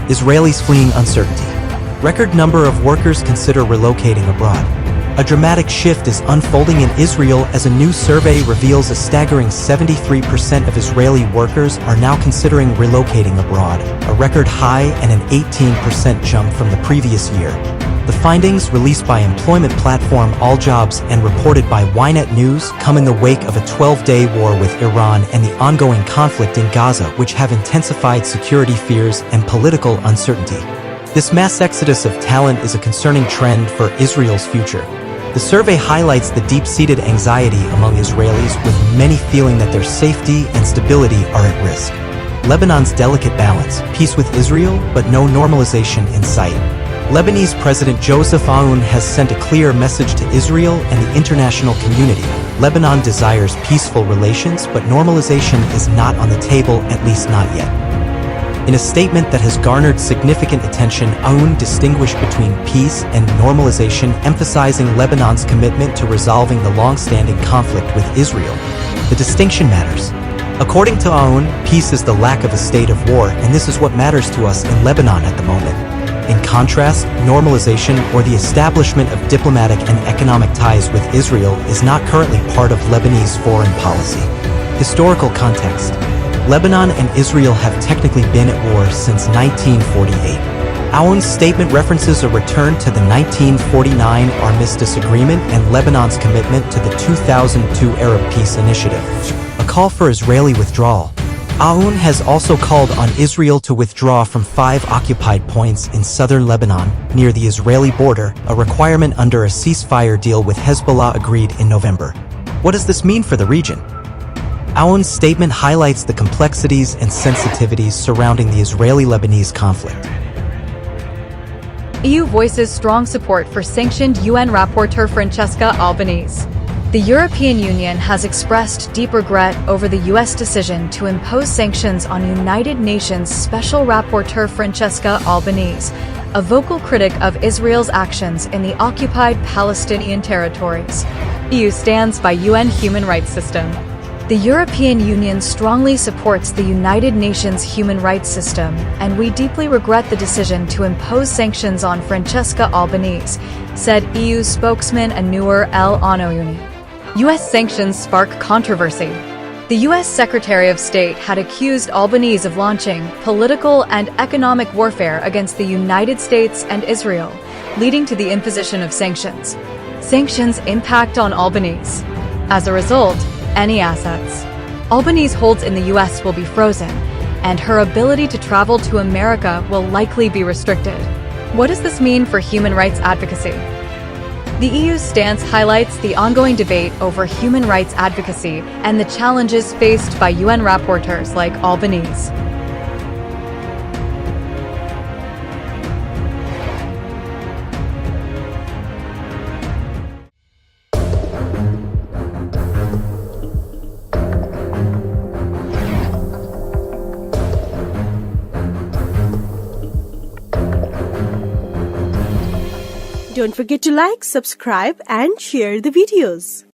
Israelis fleeing uncertainty. Record number of workers consider relocating abroad. A dramatic shift is unfolding in Israel as a new survey reveals a staggering 73% of Israeli workers are now considering relocating abroad, a record high and an 18% jump from the previous year. The findings, released by employment platform AllJobs and reported by Ynet News, come in the wake of a 12-day war with Iran and the ongoing conflict in Gaza, which have intensified security fears and political uncertainty. This mass exodus of talent is a concerning trend for Israel's future. The survey highlights the deep-seated anxiety among Israelis, with many feeling that their safety and stability are at risk. Lebanon's delicate balance, peace with Israel, but no normalization in sight. Lebanese President Joseph Aoun has sent a clear message to Israel and the international community. Lebanon desires peaceful relations, but normalization is not on the table, at least not yet. In a statement that has garnered significant attention, Aoun distinguished between peace and normalization, emphasizing Lebanon's commitment to resolving the long-standing conflict with Israel. The distinction matters. According to Aoun, peace is the lack of a state of war, and this is what matters to us in Lebanon at the moment. In contrast, normalization or the establishment of diplomatic and economic ties with Israel is not currently part of Lebanese foreign policy. Historical context. Lebanon and Israel have technically been at war since 1948. Aoun's statement references a return to the 1949 Armistice Agreement and Lebanon's commitment to the 2002 Arab Peace Initiative, a call for Israeli withdrawal. Aoun has also called on Israel to withdraw from 5 occupied points in southern Lebanon, near the Israeli border, a requirement under a ceasefire deal with Hezbollah agreed in November. What does this mean for the region? Aoun's statement highlights the complexities and sensitivities surrounding the Israeli-Lebanese conflict. EU voices strong support for sanctioned UN Rapporteur Francesca Albanese. The European Union has expressed deep regret over the U.S. decision to impose sanctions on United Nations Special Rapporteur Francesca Albanese, a vocal critic of Israel's actions in the occupied Palestinian territories. EU stands by UN human rights system. The European Union strongly supports the United Nations human rights system, and we deeply regret the decision to impose sanctions on Francesca Albanese, said EU spokesman Anouar El Anouni. U.S. sanctions spark controversy. The U.S. Secretary of State had accused Albanese of launching political and economic warfare against the United States and Israel, leading to the imposition of sanctions. Sanctions impact on Albanese. As a result, any assets Albanese holds in the U.S. will be frozen, and her ability to travel to America will likely be restricted. What does this mean for human rights advocacy? The EU's stance highlights the ongoing debate over human rights advocacy and the challenges faced by UN rapporteurs like Albanese. Don't forget to like, subscribe, and share the videos.